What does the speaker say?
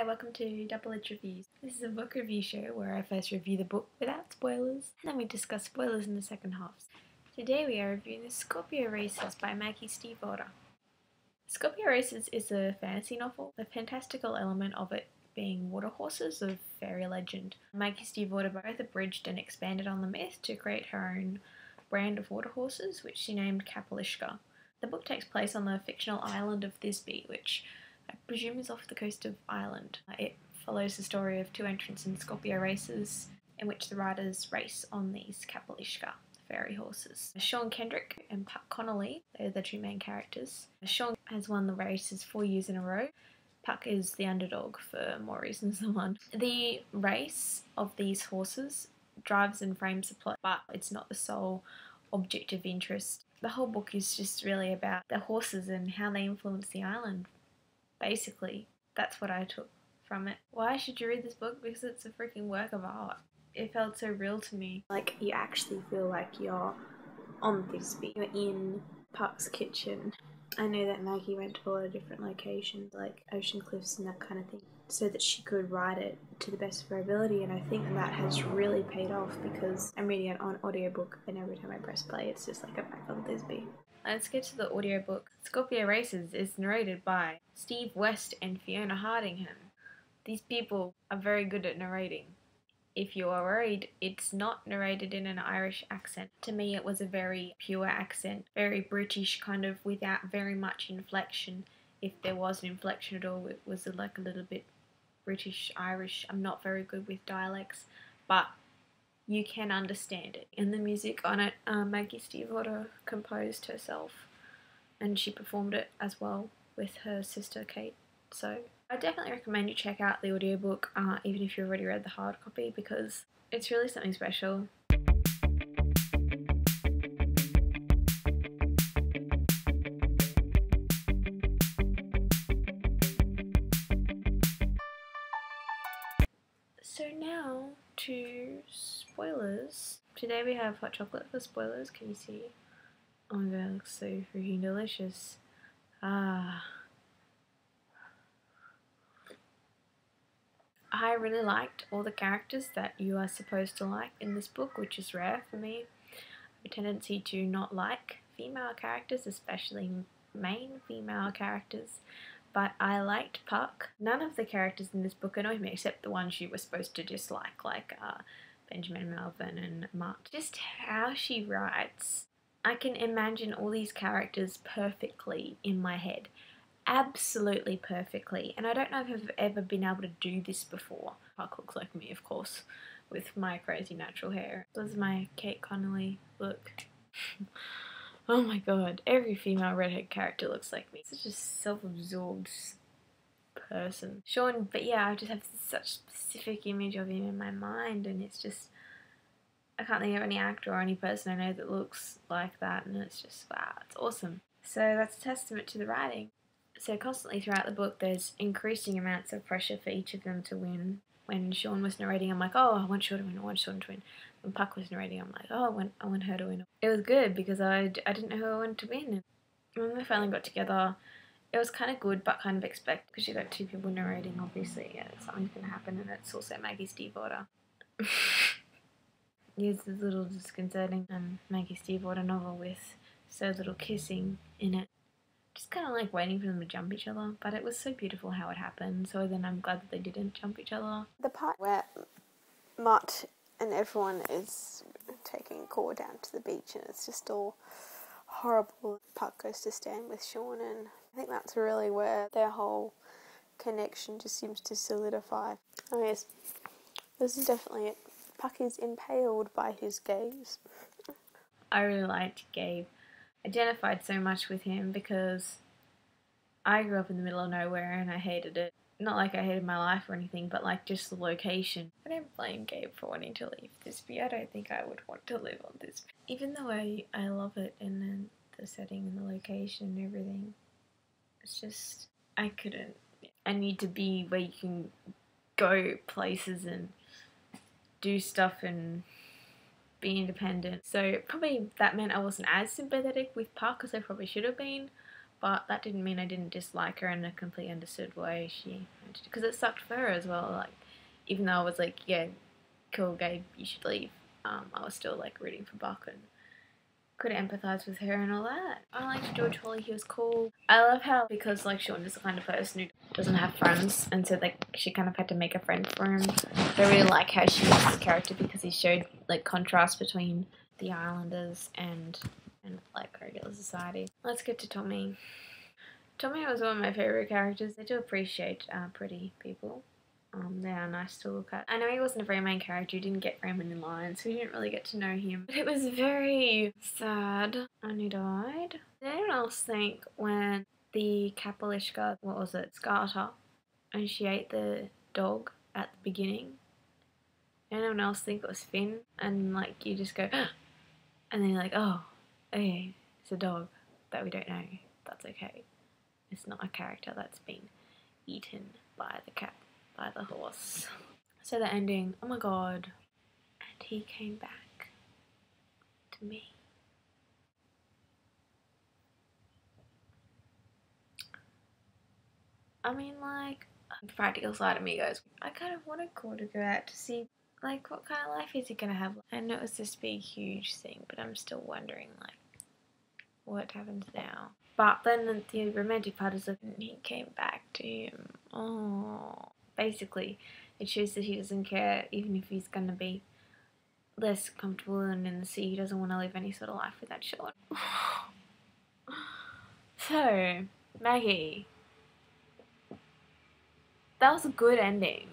welcome to Double Edge Reviews. This is a book review show where I first review the book without spoilers, and then we discuss spoilers in the second half. Today we are reviewing Scorpio Races by Maggie Stiefvater. Scorpio Races is a fantasy novel, the fantastical element of it being water horses of fairy legend. Maggie Stiefvater both abridged and expanded on the myth to create her own brand of water horses, which she named Kapalishka. The book takes place on the fictional island of Thisbe, which I presume is off the coast of Ireland. It follows the story of two entrants in Scorpio Races, in which the riders race on these Kapalishka fairy horses. Sean Kendrick and Puck Connolly, they're the two main characters. Sean has won the races 4 years in a row. Puck is the underdog for more reasons than one. The race of these horses drives and frames the plot, but it's not the sole object of interest. The whole book is just really about the horses and how they influence the island. Basically, that's what I took from it. Why should you read this book? Because it's a freaking work of art. It felt so real to me. Like, you actually feel like you're on Thisbe. You're in Puck's kitchen. I know that Maggie went to a lot of different locations, like ocean cliffs and that kind of thing, so that she could write it to the best of her ability, and I think that has really paid off because I'm reading it on audiobook and every time I press play it's just like I'm back on Thisbe. Let's get to the audiobook. Scorpio Races is narrated by Steve West and Fiona Hardingham. These people are very good at narrating. If you are worried, it's not narrated in an Irish accent. To me it was a very pure accent, very British kind of without very much inflection. If there was an inflection at all, it was like a little bit British, Irish. I'm not very good with dialects, but you can understand it. And the music on it, Maggie Stiefvater composed herself, and she performed it as well with her sister Kate. So I definitely recommend you check out the audiobook, even if you've already read the hard copy, because it's really something special. So now to spoilers. Today we have hot chocolate for spoilers. Can you see? Oh my god, it looks so freaking delicious. I really liked all the characters that you are supposed to like in this book, which is rare for me. I have a tendency to not like female characters, especially main female characters, but I liked Puck. None of the characters in this book annoyed me except the ones you were supposed to dislike, like Benjamin Melvin and Mark. Just how she writes, I can imagine all these characters perfectly in my head. Absolutely perfectly, and I don't know if I've ever been able to do this before. Puck looks like me, of course, with my crazy natural hair. This is my Kate Connolly look. Oh my god, every female redhead character looks like me. Such a self-absorbed person. Sean, but yeah, I just have such specific image of him in my mind, and it's just, I can't think of any actor or any person I know that looks like that, and it's just, wow, it's awesome. So that's a testament to the writing. So constantly throughout the book there's increasing amounts of pressure for each of them to win. When Sean was narrating, I'm like, oh, I want Sean to win, I want Sean to win. When Puck was narrating, I'm like, oh, I want her to win. It was good because I didn't know who I wanted to win. And when they finally got together, it was kind of good but kind of expected because you got two people narrating, obviously. Yeah, something's going to happen, and it's also Maggie Stiefvater. Here's this little disconcerting Maggie Stiefvater novel with so little kissing in it. Just kind of like waiting for them to jump each other, but it was so beautiful how it happened, so then I'm glad that they didn't jump each other. The part where Mutt and everyone is taking Cor down to the beach and it's just all horrible. Puck goes to stand with Sean, and I think that's really where their whole connection just seems to solidify. Oh yes, this is definitely it. Puck is impaled by his gaze. I really liked Gabe. Identified so much with him because I grew up in the middle of nowhere and I hated it. Not like I hated my life or anything, but like just the location. I don't blame Gabe for wanting to leave Thisbe. I don't think I would want to live on Thisbe. Even though I love it and then the setting and the location and everything, it's just, I couldn't. I need to be where you can go places and do stuff and be independent. So probably that meant I wasn't as sympathetic with Puck as I probably should have been, but that didn't mean I didn't dislike her, and I completely understood why she, because it sucked for her as well. Like, even though I was like, yeah, cool, Gabe, you should leave. I was still like rooting for Buck and could empathise with her and all that. I liked George Hawley, he was cool. I love how, because like Sean is the kind of person who doesn't have friends, and so like she kind of had to make a friend for him. I really like how she used his character because he showed like contrast between the Islanders and like regular society. Let's get to Tommy. Tommy was one of my favourite characters. I do appreciate pretty people. They are nice to look at. I know he wasn't a very main character, he didn't get very many lines, so you didn't really get to know him. But it was very sad when he died. Did anyone else think when the Kapalishka, what was it, Scarter, and she ate the dog at the beginning? Anyone else think it was Finn? And like you just go, and then you're like, oh, okay, it's a dog that we don't know. That's okay. It's not a character that's been eaten by the cat. By the horse. So the ending, oh my god. And he came back to me. I mean, like, the practical side of me goes, I kind of wanted Cole to go out to see, like, what kind of life is he gonna have? I know it was this big, huge thing, but I'm still wondering, like, what happens now? But then the romantic part is that he came back to him. Oh. Basically, it shows that he doesn't care, even if he's going to be less comfortable and in the sea. He doesn't want to live any sort of life without Sean. So, Maggie. That was a good ending.